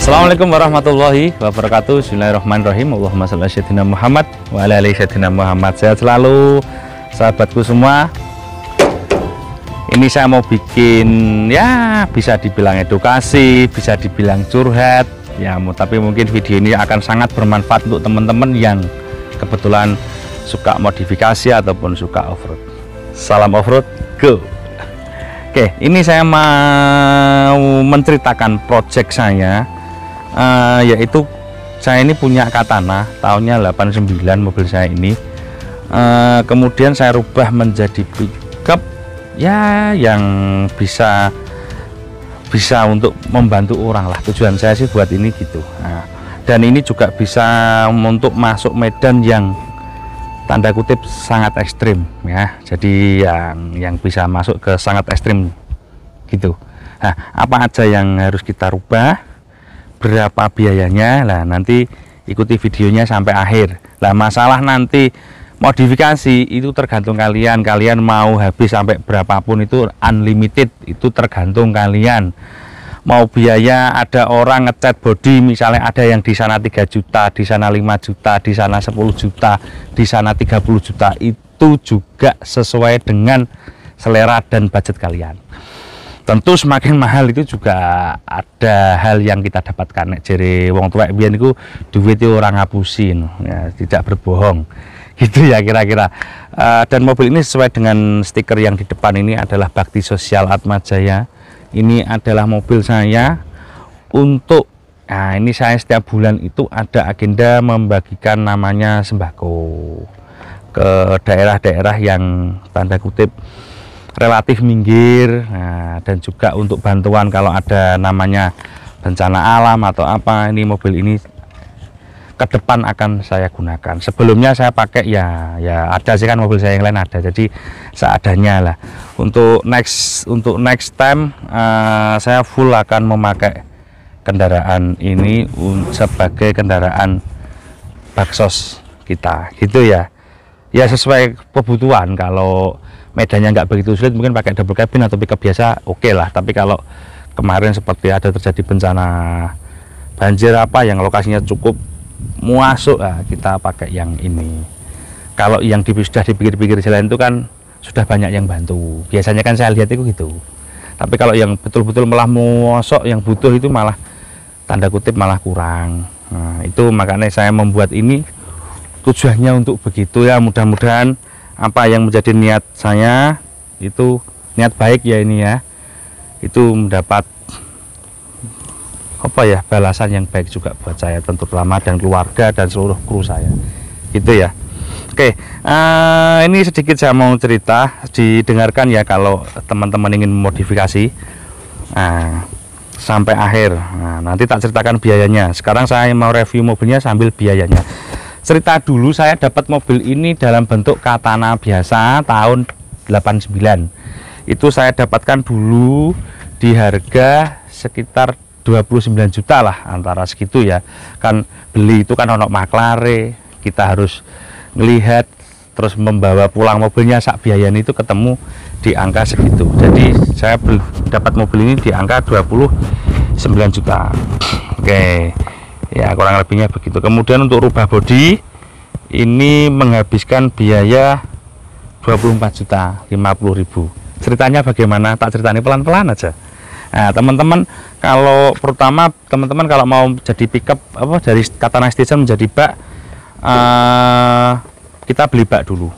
Assalamualaikum warahmatullahi wabarakatuh. Bismillahirrahmanirrahim. Allahumma shalli ala sayyidina Muhammad wa ala ali sayyidina Muhammad. Sehat selalu sahabatku semua. Ini saya mau bikin, ya bisa dibilang edukasi, bisa dibilang curhat ya, tapi mungkin video ini akan sangat bermanfaat untuk teman-teman yang kebetulan suka modifikasi ataupun suka off-road. Salam off-road, go. Oke, ini saya mau menceritakan project saya, yaitu saya ini punya Katana tahunnya 89 mobil saya ini, kemudian saya rubah menjadi pickup ya, yang bisa untuk membantu orang lah. Tujuan saya sih buat ini gitu. Dan ini juga bisa untuk masuk medan yang tanda kutip sangat ekstrim ya, jadi yang bisa masuk ke sangat ekstrim gitu. Nah, apa aja yang harus kita rubah, berapa biayanya, lah nanti ikuti videonya sampai akhir. Lah masalah nanti modifikasi itu tergantung kalian mau habis sampai berapapun, itu unlimited, itu tergantung kalian. Mau biaya, ada orang ngecat body misalnya ada yang di sana 3 juta, di sana 5 juta, di sana 10 juta, di sana 30 juta, itu juga sesuai dengan selera dan budget kalian. Tentu semakin mahal itu juga ada hal yang kita dapatkan. Nek jere wong tuwek biyen niku duit itu orang ngapusin ya, tidak berbohong gitu ya kira-kira. Dan mobil ini sesuai dengan stiker yang di depan ini adalah Bakti Sosial Atmajaya. Ini adalah mobil saya untuk, nah ini saya setiap bulan itu ada agenda membagikan namanya sembako ke daerah-daerah yang tanda kutip relatif minggir, nah, dan juga untuk bantuan kalau ada namanya bencana alam atau apa. Ini mobil ini ke depan akan saya gunakan. Sebelumnya saya pakai ya ada sih kan mobil saya yang lain ada, jadi seadanya lah. Untuk next time saya full akan memakai kendaraan ini sebagai kendaraan baksos kita gitu ya. Ya sesuai kebutuhan. Kalau medannya nggak begitu sulit mungkin pakai double cabin atau pickup biasa oke lah. Tapi kalau kemarin seperti ada terjadi bencana banjir apa yang lokasinya cukup masuk, kita pakai yang ini. Kalau yang sudah di pinggir-pinggir jalan itu kan sudah banyak yang bantu, biasanya kan saya lihat itu gitu. Tapi kalau yang betul-betul malah mosok yang butuh itu malah tanda kutip malah kurang. Nah, itu makanya saya membuat ini tujuannya untuk begitu ya. Mudah-mudahan apa yang menjadi niat saya itu niat baik ya, ini ya, itu mendapat apa ya, balasan yang baik juga buat saya, tentu terutama dan keluarga dan seluruh kru saya gitu ya. Oke, ini sedikit saya mau cerita, didengarkan ya kalau teman-teman ingin modifikasi sampai akhir. Nanti tak ceritakan biayanya. Sekarang saya mau review mobilnya sambil biayanya. Cerita dulu, saya dapat mobil ini dalam bentuk Katana biasa tahun 89. Itu saya dapatkan dulu di harga sekitar 29 juta lah, antara segitu ya. Kan beli itu kan ono maklare, kita harus melihat terus membawa pulang mobilnya, sak biayanya itu ketemu di angka segitu. Jadi saya dapat mobil ini di angka 29 juta. Oke ya, kurang lebihnya begitu. Kemudian untuk rubah bodi ini menghabiskan biaya 24 juta 50.000. Ceritanya bagaimana, tak ceritanya pelan-pelan aja. Nah teman-teman, kalau pertama teman-teman kalau mau jadi pickup apa dari Katana Station menjadi bak, kita beli bak dulu.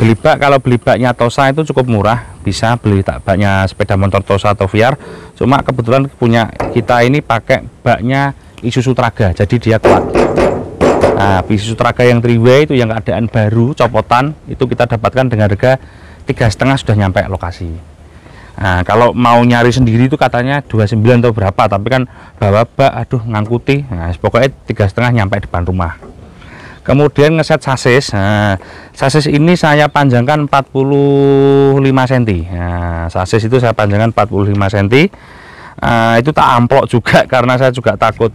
Beli bak, kalau beli baknya Tosa itu cukup murah, bisa beli baknya sepeda motor Tosa atau VR. Cuma kebetulan punya kita ini pakai baknya Isuzu Traga, jadi dia kuat. Nah, Isuzu Traga yang 3W itu yang keadaan baru copotan itu kita dapatkan dengan harga 3,5 sudah nyampe lokasi. Nah, kalau mau nyari sendiri itu katanya 29 atau berapa, tapi kan bawa bak, aduh ngangkuti. Nah, pokoknya 3,5 nyampe depan rumah. Kemudian ngeset sasis. Nah, sasis ini saya panjangkan 45 cm. Nah, sasis itu saya panjangkan 45 cm. Itu tak amplok juga karena saya juga takut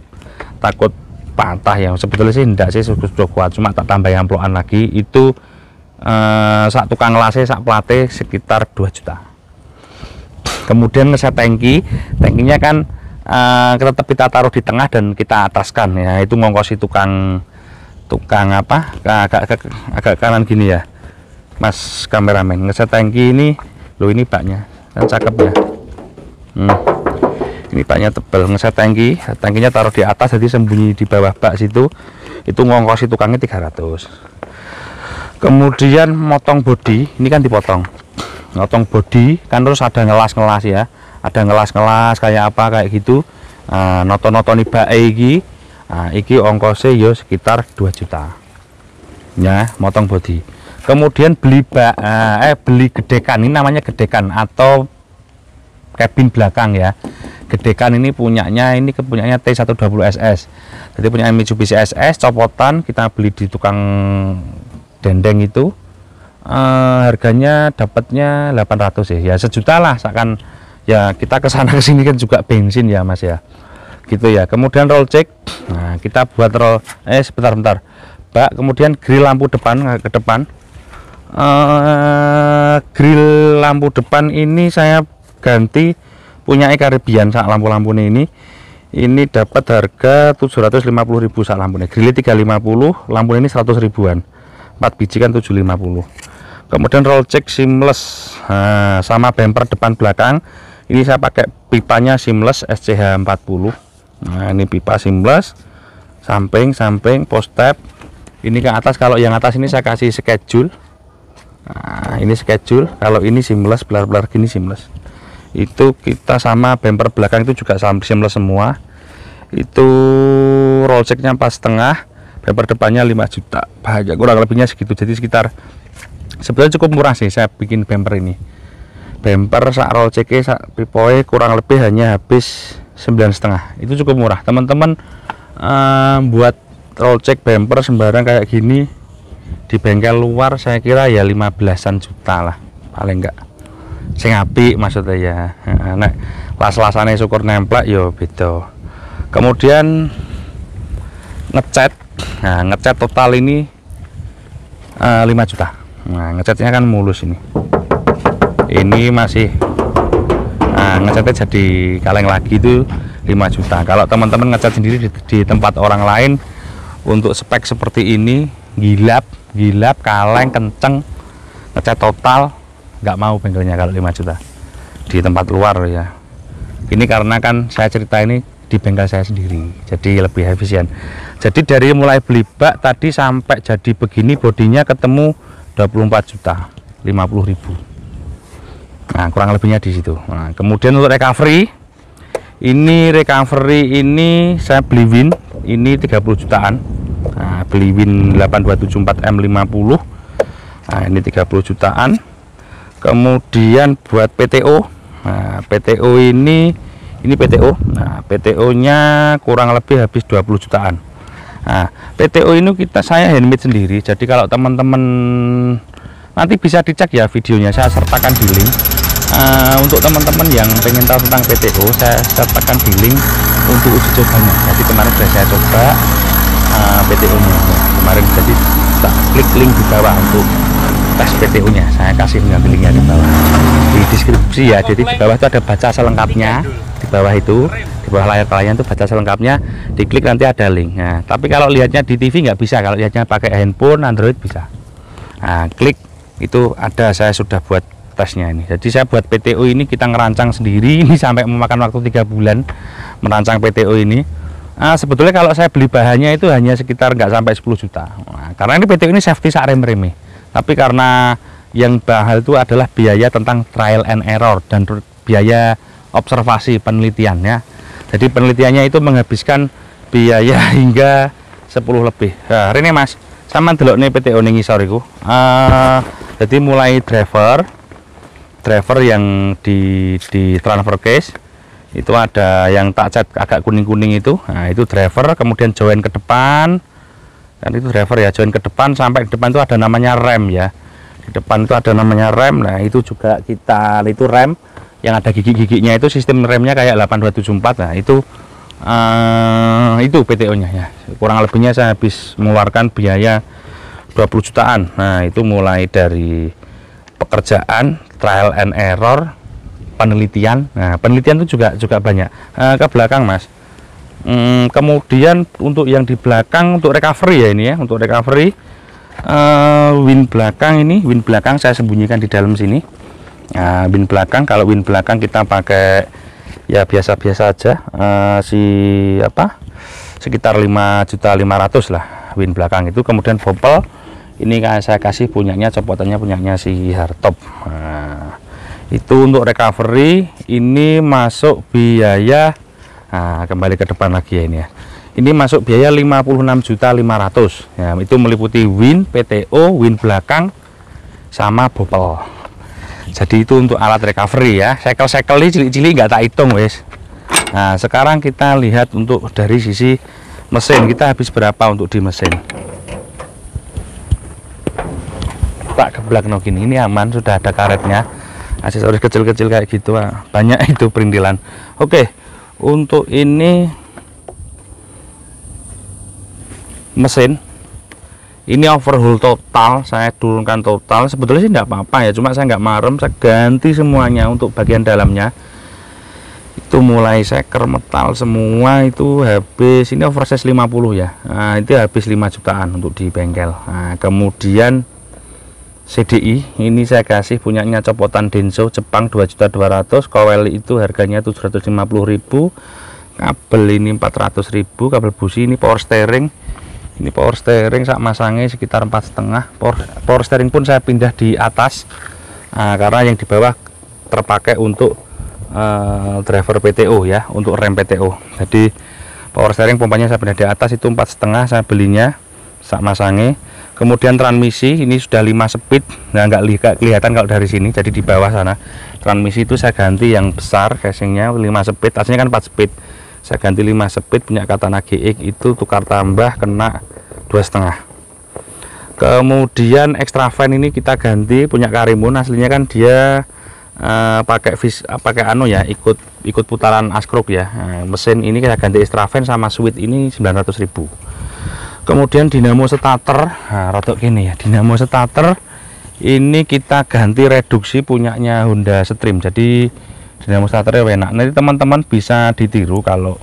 patah ya. Sebetulnya sih enggak sih, sudah kuat, cuma tak tambah amplokan lagi. Itu sak tukang lase sak plate sekitar 2 juta. Kemudian ngeset tangkinya kan tetap kita taruh di tengah dan kita ataskan ya. Itu ngongkosi tukang apa agak kanan gini ya Mas kameramen. Ngeset tangki ini loh, ini baknya kan cakep ya. Ini baknya tebal. Ngeset tangkinya taruh di atas, jadi sembunyi di bawah bak situ. Itu ngongkosi tukangnya 300. Kemudian motong bodi, ini kan dipotong. Motong bodi kan terus ada ngelas-ngelas ya. Ada ngelas-ngelas kayak apa kayak gitu. Noto-notoni bak iki. Iki ongkosnya yo sekitar 2 juta. Ya, motong bodi. Kemudian beli beli gedekan, ini namanya gedekan atau kabin belakang ya. Gedekan ini punyanya T120SS. Jadi punya Mitsubishi SS copotan, kita beli di tukang dendeng itu. Harganya dapatnya 800 ya. Ya sejuta lah, seakan ya kita kesana kesini kan juga bensin ya Mas ya. Gitu ya. Kemudian roll check. Nah, kita buat roll sebentar. Bak, kemudian grill lampu depan ke depan. Grill lampu depan ini saya ganti punya Caribbean sak lampu-lampu ini dapat harga 750.000 sak lampu ini. Grillnya 350, lampu ini 100 ribuan. 4 biji kan 750. Kemudian roll check seamless. Sama bumper depan belakang. Ini saya pakai pipanya seamless SCH 40. Nah, ini pipa seamless. Samping post tab. Ini ke atas, kalau yang atas ini saya kasih schedule. Nah, ini schedule. Kalau ini seamless, belar-belar gini seamless. Itu kita sama bumper belakang itu juga seamless semua. Itu roll checknya 4,5, bumper depannya 5 juta. Bahaya, kurang lebihnya segitu. Jadi sekitar sebetulnya cukup murah sih saya bikin bumper ini. Bumper sak roll checknya sak pipoe kurang lebih hanya habis 9,5. Itu cukup murah teman-teman. Buat roll check bumper sembarang kayak gini di bengkel luar saya kira ya 15-an juta lah paling enggak. Sing apik maksudnya ya. Nek las-lasane syukur nemplek yo beda. Kemudian ngecat. Nah, ngecat total ini 5 juta. Nah, ngecatnya kan mulus ini. Ini masih ngecatnya jadi kaleng lagi itu 5 juta. Kalau teman-teman ngecat sendiri di tempat orang lain untuk spek seperti ini, gilap, kaleng, kenceng, ngecat total, nggak mau bengkelnya kalau 5 juta di tempat luar ya. Ini karena kan saya cerita ini di bengkel saya sendiri, jadi lebih efisien. Jadi dari mulai beli bak tadi sampai jadi begini bodinya ketemu 24 juta 50.000. Nah, kurang lebihnya di situ. Nah, kemudian untuk recovery ini saya beli Win ini 30 jutaan. Nah, beli Win 8274 M50. Nah, ini 30 jutaan. Kemudian buat PTO. Nah, PTO ini PTO. Nah, PTO nya kurang lebih habis 20 jutaan. Nah, PTO ini saya handmade sendiri. Jadi kalau teman-teman nanti bisa dicek ya videonya, saya sertakan di link. Untuk teman-teman yang pengen tahu tentang PTO, saya sertakan di link untuk uji cobanya. Jadi kemarin sudah saya coba PTO nya kemarin, jadi klik link di bawah untuk tes PTO nya. Saya kasih linknya di bawah di deskripsi ya. Jadi di bawah itu ada baca selengkapnya, di bawah layar kalian tuh baca selengkapnya, diklik nanti ada link. Nah, tapi kalau lihatnya di TV nggak bisa, kalau lihatnya pakai handphone Android bisa. Nah, klik itu ada, saya sudah buat tesnya ini. Jadi saya buat PTO ini kita ngerancang sendiri, ini sampai memakan waktu 3 bulan merancang PTO ini. Sebetulnya kalau saya beli bahannya itu hanya sekitar nggak sampai 10 juta. Nah, karena ini PTO ini safety sak rem-reme. Tapi karena yang mahal itu adalah biaya tentang trial and error dan biaya observasi penelitian ya. Jadi penelitiannya itu menghabiskan biaya hingga 10 lebih. Nah, ini Mas, sama delok nih PTO ning ngisor iku. Jadi mulai driver yang di transfer case itu ada yang tak cat agak kuning-kuning itu. Nah, itu driver, kemudian join ke depan. Kan itu driver ya, join ke depan sampai di depan itu ada namanya rem ya. Di depan itu ada namanya rem. Nah, itu juga kita itu rem yang ada gigi-giginya itu sistem remnya kayak 8274. Nah, itu PTO-nya ya. Kurang lebihnya saya habis mengeluarkan biaya 20 jutaan. Nah, itu mulai dari pekerjaan, trial and error, penelitian. Nah, penelitian itu juga banyak. Ke belakang Mas. Kemudian untuk yang di belakang untuk recovery ya, ini ya, untuk recovery win belakang, ini win belakang saya sembunyikan di dalam sini. Nah, win belakang, kalau win belakang kita pakai ya biasa-biasa aja, sekitar 5.500.000 lah win belakang itu. Kemudian bopel ini kan saya kasih punyanya, copotannya punyanya si Hardtop. Nah, itu untuk recovery. Ini masuk biaya, nah kembali ke depan lagi ya, ini ya, ini masuk biaya 56.500.000 ya, itu meliputi win, PTO, win belakang sama bopel. Jadi itu untuk alat recovery ya. Sekel-sekel ini cilik-cilik nggak tak hitung wes. Nah sekarang kita lihat untuk dari sisi mesin, kita habis berapa untuk di mesin. Tak geblak no gini, ini aman, sudah ada karetnya, aksesoris kecil-kecil kayak gitu, banyak itu perintilan. Oke, untuk ini mesin, ini overhaul total, saya turunkan total. Sebetulnya sih tidak apa-apa ya, cuma saya nggak marem, saya ganti semuanya untuk bagian dalamnya. Itu mulai seker metal semua itu habis, ini oversize 50 ya. Nah, itu habis 5 jutaan untuk di bengkel. Nah, kemudian CDI ini saya kasih punyanya copotan Denso Jepang 2.200.000, kowel itu harganya 750.000, kabel ini 400.000, kabel busi. Ini power steering, ini power steering sak masangnya sekitar 4,5. Power steering pun saya pindah di atas, karena yang di bawah terpakai untuk driver PTO ya, untuk rem PTO. Jadi power steering pompanya saya pindah di atas, itu 4,5 saya belinya sak masangnya. Kemudian transmisi ini sudah 5 speed, nah nggak kelihatan kalau dari sini, jadi di bawah sana. Transmisi itu saya ganti yang besar, casingnya 5 speed, aslinya kan 4 speed, saya ganti 5 speed punya Katana GX, itu tukar tambah kena 2,5. Kemudian extra fan ini kita ganti punya Karimun, aslinya kan dia pakai anu ya, ikut putaran askruk ya. Nah, mesin ini kita ganti extra fan sama switch ini 900.000. Kemudian dinamo starter, nah rodok gini ya, dinamo starter ini kita ganti reduksi punyanya Honda Stream. Jadi dinamo starternya enak. Nanti teman-teman bisa ditiru kalau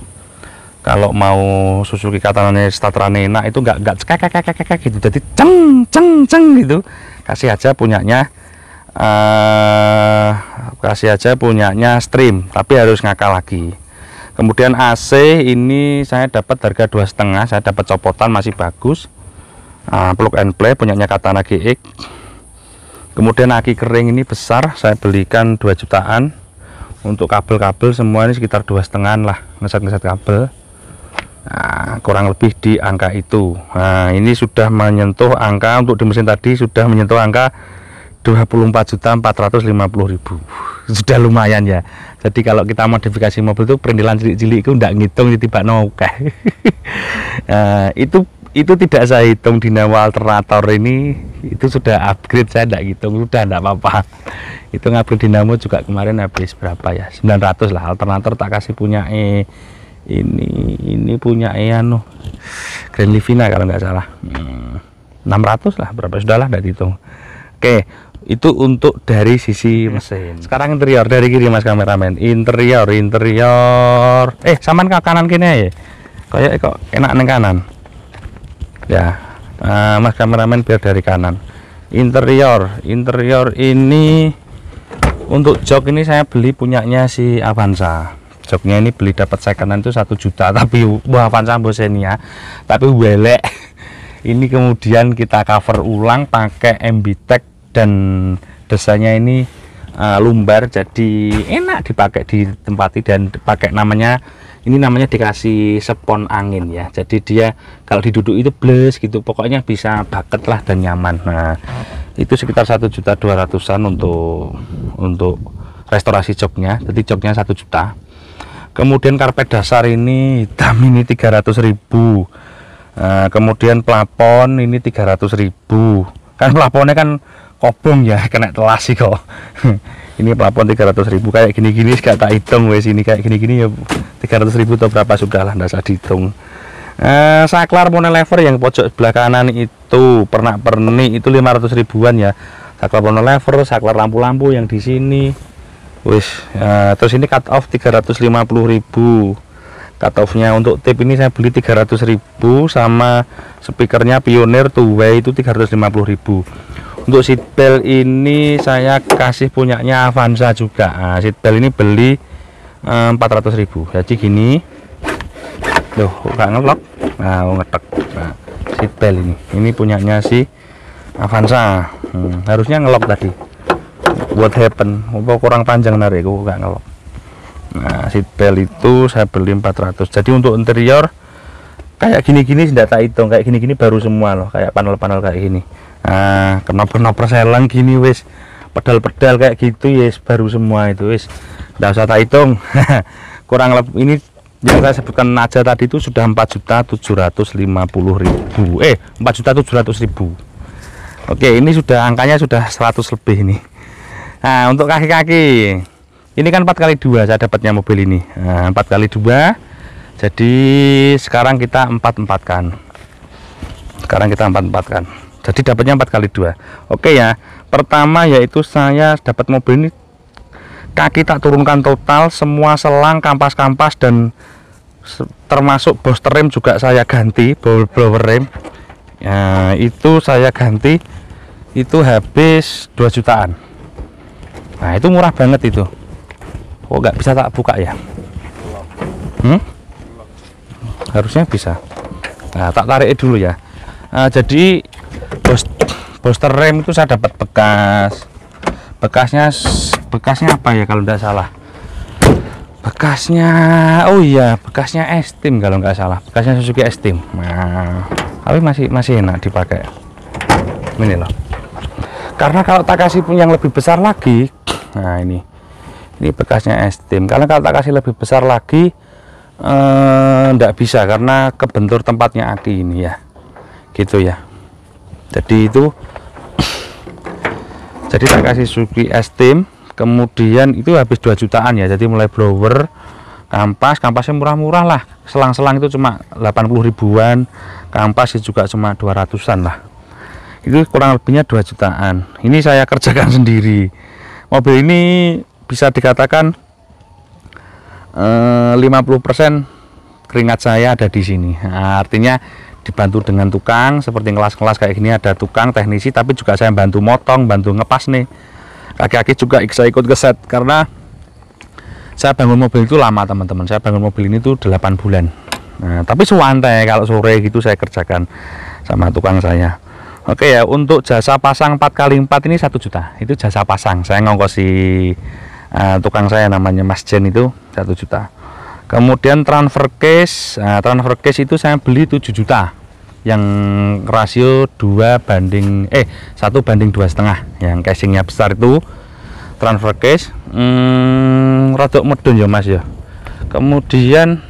mau Suzuki Katana starterannya enak, itu nggak cekek gitu, jadi ceng gitu. Kasih aja punyanya Stream, tapi harus ngakal lagi. Kemudian AC ini saya dapat harga 2,5, saya dapat copotan masih bagus. Plug and play punyanya Katana GX. Kemudian aki kering ini besar, saya belikan 2 jutaan. Untuk kabel-kabel semua ini sekitar 2,5 lah, ngeset kabel. Nah, kurang lebih di angka itu. Nah, ini sudah menyentuh angka, untuk di mesin tadi sudah menyentuh angka 24.450.000. Sudah lumayan ya. Jadi kalau kita modifikasi mobil itu perintilan cilik-cilik itu enggak ngitung tiba oke. Nah, itu tidak saya hitung. Dinamo alternator ini itu sudah upgrade, saya enggak hitung, sudah enggak apa-apa. Itu ngupgrade dinamo juga kemarin habis berapa ya, 900 lah. Alternator tak kasih punya ini punya anu Grand Livina kalau nggak salah, 600 lah, berapa sudahlah, enggak dihitung. Oke, itu untuk dari sisi mesin. Sekarang interior dari kiri Mas kameramen. Interior saman ke kanan kini ya, kayak kok enak neng kanan ya. Mas kameramen biar dari kanan. Interior ini untuk jok ini saya beli punyanya si Avanza. Joknya ini beli dapat secondan itu 1 juta, tapi Avanza Bosenia tapi welek. Ini kemudian kita cover ulang pakai MBTEK dan desanya ini lumbar, jadi enak dipakai, ditempati, dan pakai namanya dikasih spon angin ya, jadi dia kalau diduduk itu bles gitu, pokoknya bisa bucket lah dan nyaman. Nah itu sekitar 1.200.000-an untuk restorasi joknya, jadi joknya 1 juta. Kemudian karpet dasar ini hitam, ini 300.000. Kemudian plafon ini 300.000, kan plafonnya kan kobong ya, kena telas sih kok. Ini plafon 300.000 kayak gini-gini gak tak hitung wes, ini kayak gini-gini ya 300.000 atau berapa sudahlah, nggak usah dihitung. Saklar monolever yang pojok sebelah kanan itu pernak-pernik itu 500 ribuan ya. Saklar monolever, saklar lampu-lampu yang di sini Wis terus ini cut off 350.000. Cut off-nya untuk tape ini saya beli 300.000, sama speakernya Pioneer two way itu 350.000. Untuk seat belt ini saya kasih punyanya Avanza juga. Nah, seat belt ini beli 400.000. Jadi gini, loh nggak ngelok, nah ngetek. Nah, seat belt ini punyanya si Avanza. Harusnya ngelok tadi. What happen? Kurang panjang narikku, nggak ngelok. Nah, seat belt itu saya beli 400. Jadi untuk interior kayak gini-gini tidak tak hitung, kayak gini-gini baru semua loh, kayak panel-panel kayak gini. Nah, knoper selang gini wis, pedal-pedal kayak gitu yes, baru semua itu wis. Tidak usah tak hitung. Kurang lebih ini yang saya sebutkan aja tadi itu sudah 4.750.000. 4.700.000. Oke, ini sudah angkanya sudah 100 lebih ini. Nah, untuk kaki-kaki ini kan 4x2 saya dapatnya mobil ini. Nah, 4x2. Jadi sekarang kita 4-4 kan. Sekarang kita 4-4 kan. Jadi dapatnya 4x2. Oke ya. Pertama yaitu saya dapat mobil ini, kaki tak turunkan total, semua selang, kampas-kampas, dan termasuk booster rem juga saya ganti, blower rem. Ya, itu saya ganti, itu habis 2 jutaan. Nah, itu murah banget itu. Kok nggak bisa tak buka ya? Harusnya bisa. Nah, tak tarik dulu ya. Nah, jadi booster rem itu saya dapat bekasnya apa ya kalau tidak salah, bekasnya, oh iya, bekasnya Esteem kalau nggak salah, bekasnya Suzuki Esteem. Nah, tapi masih enak dipakai ini loh, karena kalau tak kasih pun yang lebih besar lagi. Nah, ini bekasnya Esteem. Karena kalau tak kasih lebih besar lagi enggak bisa, karena kebentur tempatnya aki ini ya, gitu ya. Jadi itu jadi tak kasih Suzuki Esteem, kemudian itu habis 2 jutaan ya. Jadi mulai blower, kampasnya murah-murah lah, selang-selang itu cuma 80 ribuan, kampas juga cuma 200-an lah, itu kurang lebihnya 2 jutaan. Ini saya kerjakan sendiri. Mobil ini bisa dikatakan 50% keringat saya ada di sini. Nah, artinya dibantu dengan tukang, seperti kelas-kelas kayak gini ada tukang teknisi, tapi juga saya bantu motong, bantu ngepas nih. Kaki-kaki juga saya ikut keset, karena saya bangun mobil itu lama teman-teman. Saya bangun mobil ini tuh 8 bulan. Nah, tapi santai, kalau sore gitu saya kerjakan sama tukang saya. Oke ya, untuk jasa pasang 4x4 ini 1 juta. Itu jasa pasang. Saya ngongkosi tukang saya namanya Mas Jen itu 1 juta. Kemudian transfer case. Transfer case itu saya beli 7 juta. Yang rasio 1/2 2,5. Yang casingnya besar itu transfer case. Rodok medun ya Mas ya. Kemudian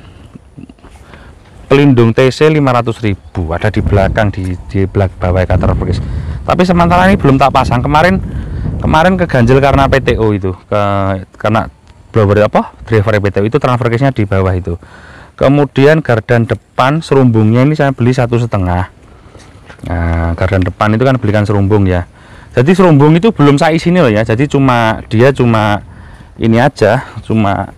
pelindung TC 500.000 ada di belakang, di belakang bawah cutter case. Tapi sementara ini belum tak pasang. Kemarin keganjel karena PTO itu, karena blower driver PTO itu, transfer case nya di bawah itu. Kemudian gardan depan serumbungnya ini saya beli 1,5. Nah, gardan depan itu kan belikan serumbung ya. Jadi serumbung itu belum saya isi loh ya. Jadi dia cuma ini aja, cuma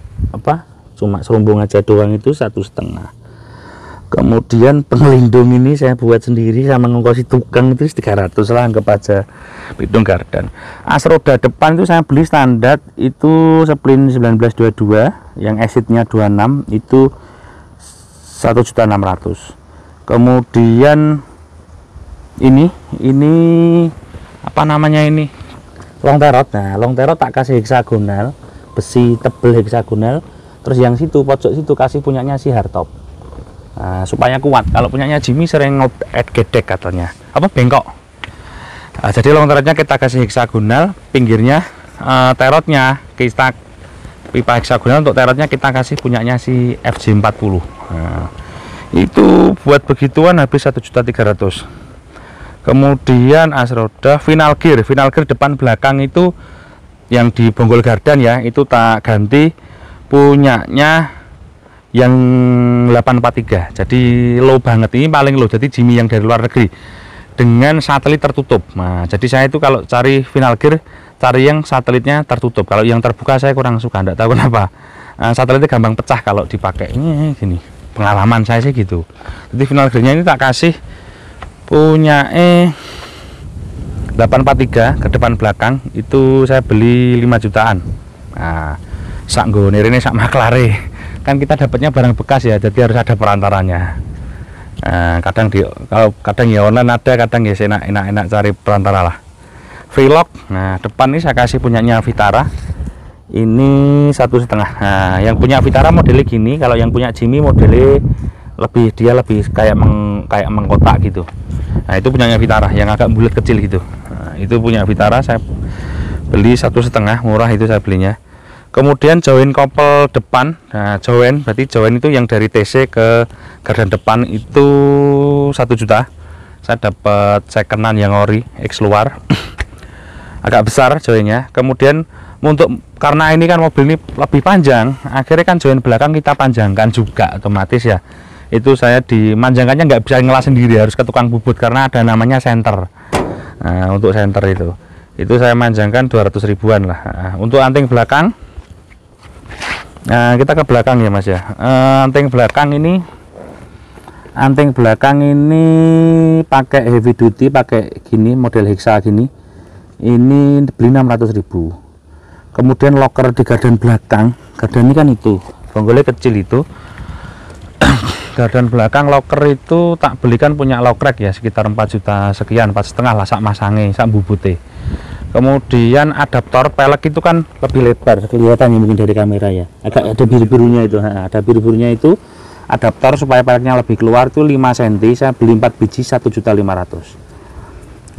serumbung aja doang, itu 1,5. Kemudian pengelindung ini saya buat sendiri sama ngongkosi tukang itu 300 lah, anggap aja pelindung gardan. As roda depan itu saya beli standar itu splin 1922, yang exitnya 26 itu 1.600.000. Kemudian ini apa namanya ini, long terot. Nah, long terot tak kasih heksagonal, besi tebel heksagonal. Terus yang situ pojok situ kasih punyanya si Hardtop. Nah, supaya kuat. Kalau punyanya Jimmy sering gedek katanya, bengkok. Nah, jadi long terotnya kita kasih heksagonal, pinggirnya terotnya kita pipa heksagonal. Untuk terotnya kita kasih punyanya si FJ40. Nah, itu buat begituan habis 1.300.000. Kemudian as roda final gear depan belakang itu yang di bonggol gardan ya, itu tak ganti punyanya yang 843. Jadi low banget, ini paling low. Jadi Jimmy yang dari luar negeri dengan satelit tertutup. Nah, jadi saya itu kalau cari final gear cari yang satelitnya tertutup. Kalau yang terbuka saya kurang suka, enggak tahu kenapa. Satelitnya gampang pecah kalau dipakai. Ini gini, pengalaman saya sih gitu. Jadi final grillnya ini tak kasih punya 843 ke depan belakang, itu saya beli 5 jutaan. Nah, sak nggone ini sak maklare. Kan kita dapatnya barang bekas ya, jadi harus ada perantaranya. Kalau kadang ya online ada, kadang ya enak cari perantara lah. Freelog. Nah, depan ini saya kasih punyanya Vitara. Ini 1,5. Nah, yang punya Vitara modelnya gini. Kalau yang punya Jimmy modelnya lebih kayak mengkotak gitu. Nah, itu punyanya Vitara yang agak bulat kecil gitu. Nah, itu punya Vitara, saya beli 1,5, murah itu saya belinya. Kemudian join kopel depan. Nah, berarti join itu yang dari TC ke gardan depan itu 1 juta. Saya dapat secondan yang ori X luar. Agak besar joinnya. Kemudian karena ini kan mobil ini lebih panjang, akhirnya kan join belakang kita panjangkan juga otomatis ya. Itu saya dimanjangkannya nggak bisa ngelas sendiri, harus ke tukang bubut karena ada namanya senter. Nah, untuk senter itu saya manjangkan 200 ribuan lah. Nah, untuk anting belakang, nah kita ke belakang ya Mas ya. Anting belakang ini pakai heavy duty, pakai gini model hexa gini. Ini beli 600 ribu. Kemudian loker di gardan belakang, gardan ini kan itu bonggolnya kecil itu. Gardan belakang loker itu tak belikan punya lokrek ya, sekitar 4 juta sekian, 4,5 lah sak masange, sak bubute. Kemudian adaptor pelek itu kan lebih lebar, kelihatan ya mungkin dari kamera ya, agak ada biru-birunya itu. Ada biru-birunya itu adaptor supaya peleknya lebih keluar, itu 5 cm. Saya beli 4 biji 1.500.000.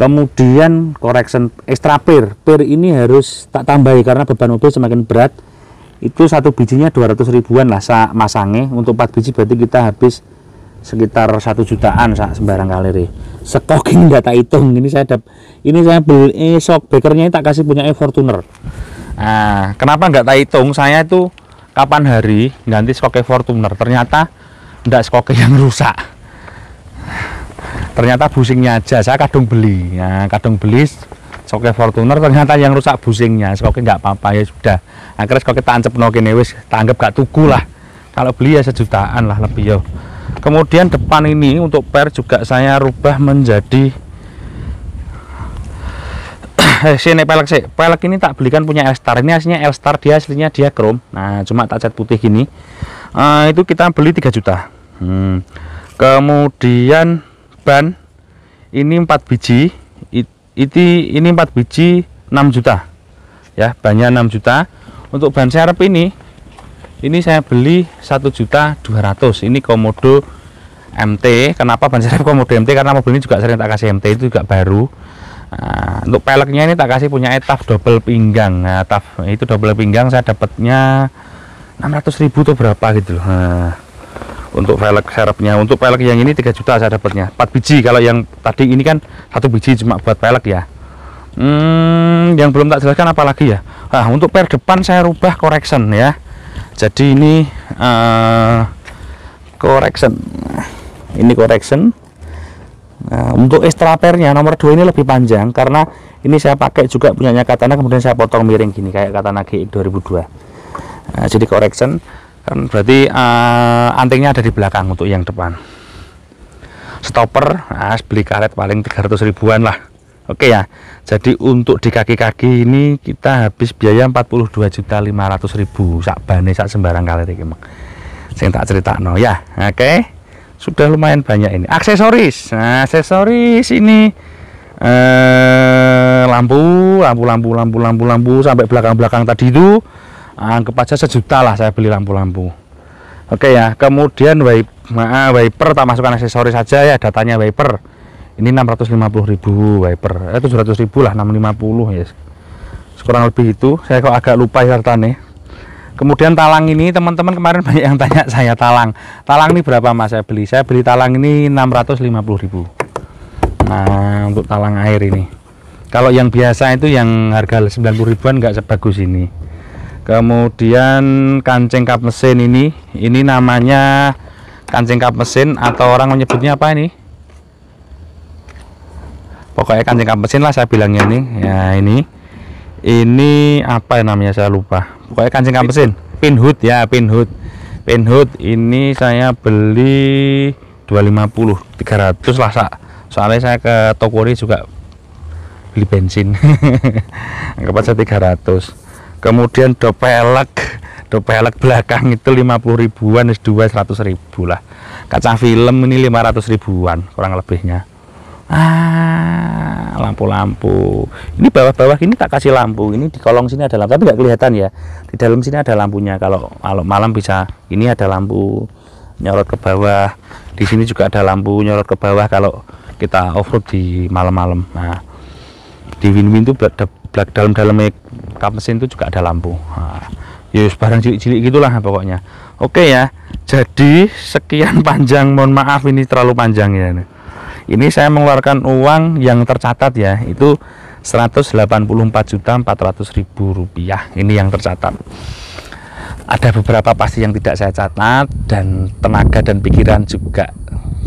Kemudian correction extra per ini harus tak tambahi karena beban mobil semakin berat. Itu 1 bijinya 200 ribuan lah sak masange. Untuk 4 biji berarti kita habis sekitar 1 jutaan sembarang kali. Stok ini enggak tak hitung. Ini saya beli shockbreakernya tak kasih punya Fortuner. Nah, kenapa enggak tak hitung? Saya itu kapan hari ganti skok Fortuner, ternyata enggak skoknya yang rusak. Ternyata busingnya aja, saya kadung beli. Nah, kadung beli skoknya Fortuner, ternyata yang rusak busingnya. Skoknya nggak apa-apa, ya sudah. Akhirnya skoknya tancep kene wis, tanggap gak tuku lah. Kalau beli ya sejutaan lah lebih ya. Kemudian depan ini untuk per juga saya rubah menjadi sini pelek ini tak belikan punya L-Star. Ini aslinya L-Star, aslinya dia chrome. Nah, cuma tak cat putih gini. Itu kita beli 3 juta. Kemudian ban ini 4 biji. Ini 4 biji 6 juta ya, bannya 6 juta. Untuk ban serep ini saya beli 1.200.000. Ini komodo MT. Kenapa ban serep komodo MT? Karena mobil ini juga sering tak kasih MT, itu juga baru. Nah, untuk peleknya ini tak kasih punya TAF double pinggang. Nah, TAF itu double pinggang saya dapatnya 600.000 tuh berapa gitu loh. Nah, untuk velg serepnya, untuk pelek yang ini 3 juta saya dapatnya 4 biji. Kalau yang tadi ini kan 1 biji cuma buat pelek ya. Yang belum tak jelaskan apalagi ya. Nah, untuk per depan saya rubah correction ya. Jadi ini correction. Ini correction. Nah, untuk extra pernya nomor 2 ini lebih panjang karena ini saya pakai juga punyanya Katana, kemudian saya potong miring gini kayak Katana GX 2002. Nah, jadi correction kan berarti antingnya ada di belakang untuk yang depan. Stopper, beli karet paling 300 ribuan lah. Oke ya. Jadi untuk di kaki-kaki ini kita habis biaya 42.500.000 sak bane sak sembarang kali iki mah. Sing tak critakno ya. Oke. Sudah lumayan banyak ini. Aksesoris. Nah, aksesoris ini lampu sampai belakang-belakang tadi itu anggap aja 1 juta lah saya beli lampu-lampu. Oke ya. Kemudian wiper tak masukkan aksesoris saja ya, datanya wiper. Ini 650.000 wiper. 700.000 lah, 650 ya. Kurang lebih itu. Saya kok agak lupa hartanya. Kemudian talang ini teman-teman kemarin banyak yang tanya saya talang. Talang ini berapa Mas saya beli? Saya beli talang ini 650.000. Nah, untuk talang air ini. Kalau yang biasa itu yang harga 90 ribuan nggak sebagus ini. Kemudian kancing kap mesin ini namanya kancing kap mesin atau orang menyebutnya apa ini? Pokoknya kancing kap mesin lah saya bilangnya ini. Ya Ini apa namanya, saya lupa. Pokoknya kancing kampesin, pinhood ya, pinhood ini saya beli 250, 300 lah. Soalnya saya ke toko ini juga beli bensin. Anggap aja 300. Kemudian dopelek belakang itu 50 ribuan, S2 100 ribu lah. Kaca film ini 500 ribuan kurang lebihnya. Lampu-lampu ini bawah-bawah ini tak kasih lampu. Ini di kolong sini ada lampu tapi nggak kelihatan ya, di dalam sini ada lampunya. Kalau malam bisa, ini ada lampu nyorot ke bawah, di sini juga ada lampu nyorot ke bawah kalau kita off-road di malam-malam. Nah, di win-win itu dalam-dalamnya kampesin itu juga ada lampu. Ya barang cilik-cilik gitulah pokoknya. Oke ya, jadi sekian panjang, mohon maaf ini terlalu panjang ya. Ini saya mengeluarkan uang yang tercatat ya, itu 184.400.000 rupiah. Ini yang tercatat. Ada beberapa pasti yang tidak saya catat, dan tenaga dan pikiran juga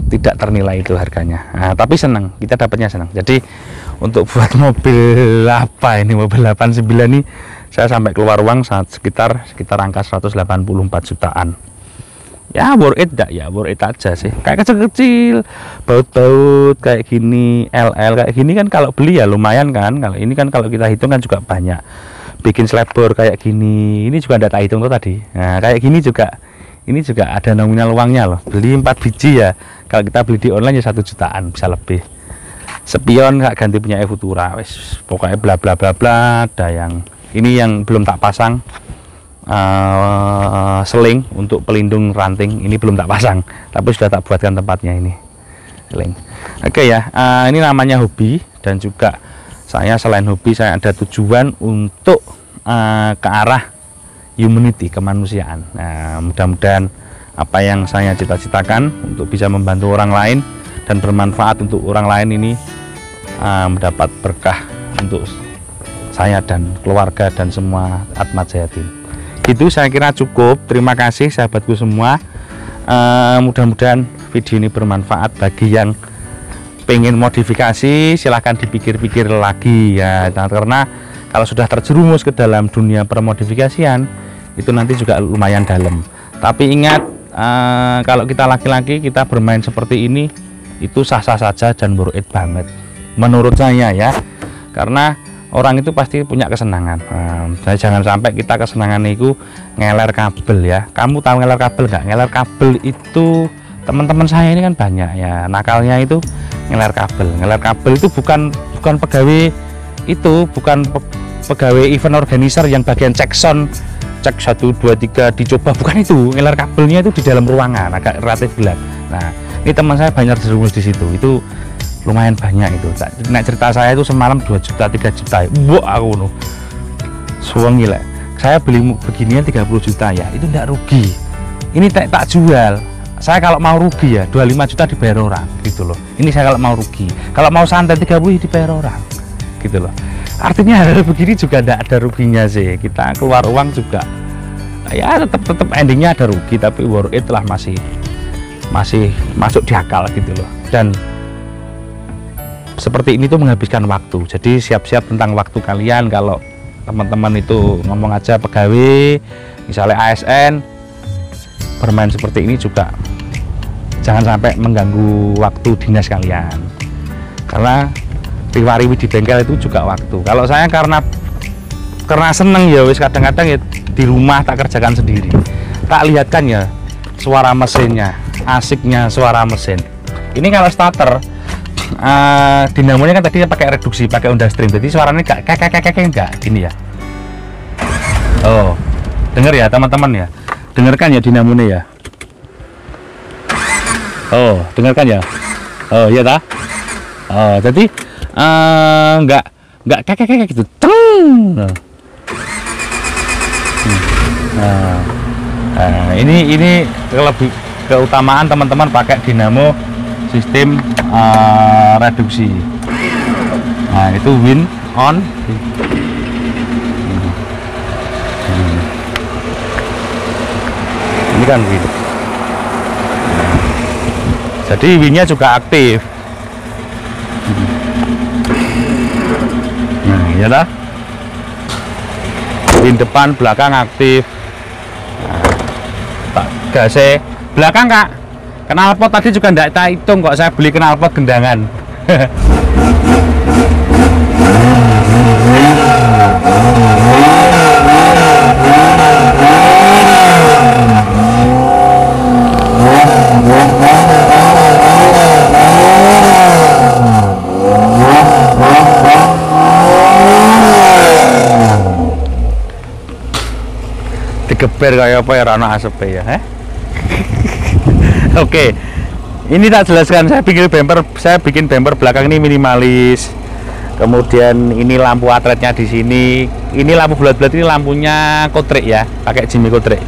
tidak ternilai itu harganya. Nah, tapi senang, kita dapatnya senang. Jadi untuk buat mobil apa ini, mobil 89 ini saya sampai keluar uang sekitar angka 184 jutaan. Ya worth it enggak? Ya worth it aja sih. Kayak kecil-kecil, baut-baut kayak gini, LL kayak gini kan kalau beli ya lumayan kan. Kalau ini kan kalau kita hitung kan juga banyak. Bikin slab bor kayak gini, ini juga enggak tak hitung tuh tadi. Nah, kayak gini juga. Ini juga ada nominal uangnya loh. Beli 4 biji ya. Kalau kita beli di online ya 1 jutaan, bisa lebih. Spion nggak ganti punya Futura. Wes, pokoknya bla bla bla bla. Ada yang ini yang belum tak pasang. Seling untuk pelindung ranting ini belum tak pasang, tapi sudah tak buatkan tempatnya ini seling. Oke ya, ini namanya hobi, dan juga saya selain hobi saya ada tujuan untuk ke arah humanity, kemanusiaan. Nah, mudah-mudahan apa yang saya cita-citakan untuk bisa membantu orang lain dan bermanfaat untuk orang lain ini mendapat berkah untuk saya dan keluarga dan semua Atmat Jayatim. Itu saya kira cukup. Terima kasih sahabatku semua. Mudah-mudahan video ini bermanfaat bagi yang pengen modifikasi. Silahkan dipikir-pikir lagi ya, karena kalau sudah terjerumus ke dalam dunia permodifikasian itu nanti juga lumayan dalam. Tapi ingat, kalau kita laki-laki kita bermain seperti ini itu sah-sah saja dan worth it banget menurut saya ya, karena orang itu pasti punya kesenangan. Jangan sampai kita kesenangan itu ngeler kabel ya. Kamu tahu ngeler kabel nggak? Ngeler kabel itu teman-teman saya ini kan banyak ya, nakalnya itu ngeler kabel. Ngeler kabel itu bukan pegawai, itu bukan pegawai event organizer yang bagian cek sound, cek 1 2 3 dicoba, bukan itu. Ngeler kabelnya itu di dalam ruangan agak relatif gelap. Nah, ini teman saya banyak terjerumus di situ. Itu lumayan banyak itu. Nah, cerita saya itu semalam 2 juta 3 juta. Wah, aku nuh suwengi lah. Saya beli beginian 30 juta ya, itu tidak rugi. Ini tak jual. Saya kalau mau rugi ya 25 juta dibayar orang gitu loh. Ini saya kalau mau rugi. Kalau mau santai 30 dibayar orang gitu loh. Artinya hal begini juga tidak ada ruginya sih. Kita keluar uang juga ya tetap endingnya ada rugi, tapi worth it lah, masih masuk di akal gitu loh. Dan seperti ini tuh menghabiskan waktu. Jadi siap-siap tentang waktu kalian. Kalau teman-teman itu ngomong aja pegawai misalnya ASN, bermain seperti ini juga jangan sampai mengganggu waktu dinas kalian, karena riwa-riwi di bengkel itu juga waktu. Kalau saya karena seneng ya wis, kadang-kadang ya di rumah tak kerjakan sendiri, tak lihatkan ya suara mesinnya, asiknya suara mesin. Ini kalau starter dinamonya kan tadi pakai reduksi, pakai Honda Stream, jadi suaranya kayak enggak gini ya. Oh, dengar ya teman-teman ya, dengarkan ya dinamonya ya. Oh, dengarkan ya. Oh iya ta. Oh, jadi enggak kayak gitu. Teng. Nah, ini lebih keutamaan teman-teman pakai dinamo sistem reduksi. Nah, itu win on. Ini kan win. Jadi winnya juga aktif. Nah, ya lah. Bin depan, belakang aktif. Nah, tak gase belakang Kak. Knalpot tadi juga ndak tak hitung kok, saya beli knalpot gendangan. Digeber kayak apa ya, rana asap ya. Oke, ini tak jelaskan. Saya bikin bumper belakang ini minimalis. Kemudian ini lampu atletnya di sini. Ini lampu bulat-bulat, ini lampunya Kotrik ya, pakai Jimmy Kotrik.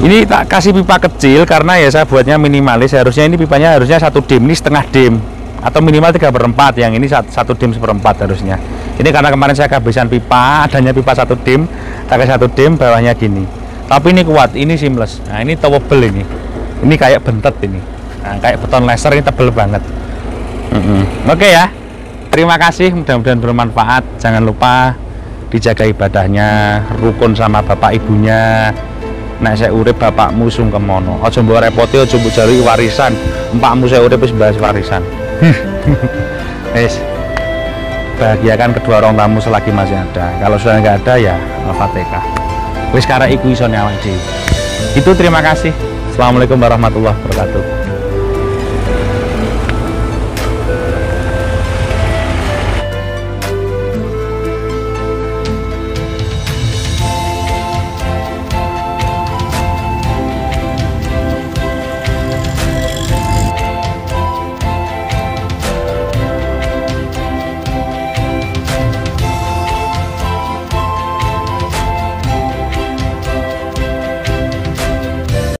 Ini tak kasih pipa kecil karena ya saya buatnya minimalis. Harusnya ini pipanya harusnya 1 dim, ini setengah dim atau minimal 3/4. Yang ini 1 dim 1/4 harusnya. Ini karena kemarin saya kehabisan pipa, adanya pipa 1 dim, tak kasih 1 dim, bawahnya gini. Tapi ini kuat, ini seamless. Nah ini towable ini. Ini kayak bentet ini. Nah, kayak beton laser, ini tebel banget. Oke ya. Terima kasih, mudah-mudahan bermanfaat. Jangan lupa dijaga ibadahnya, rukun sama bapak ibunya. Nek saya urip bapakmu sungkem mono. Aja mbok repoti, aja mbok jalui warisan. Empakmu saya urip wis bahas warisan. Wis. Bahagiakan kedua orang tamu selagi masih ada. Kalau sudah nggak ada ya Al-Fatihah. Wis karek iku iso nyawang dhewe. Itu terima kasih. Assalamualaikum warahmatullahi wabarakatuh.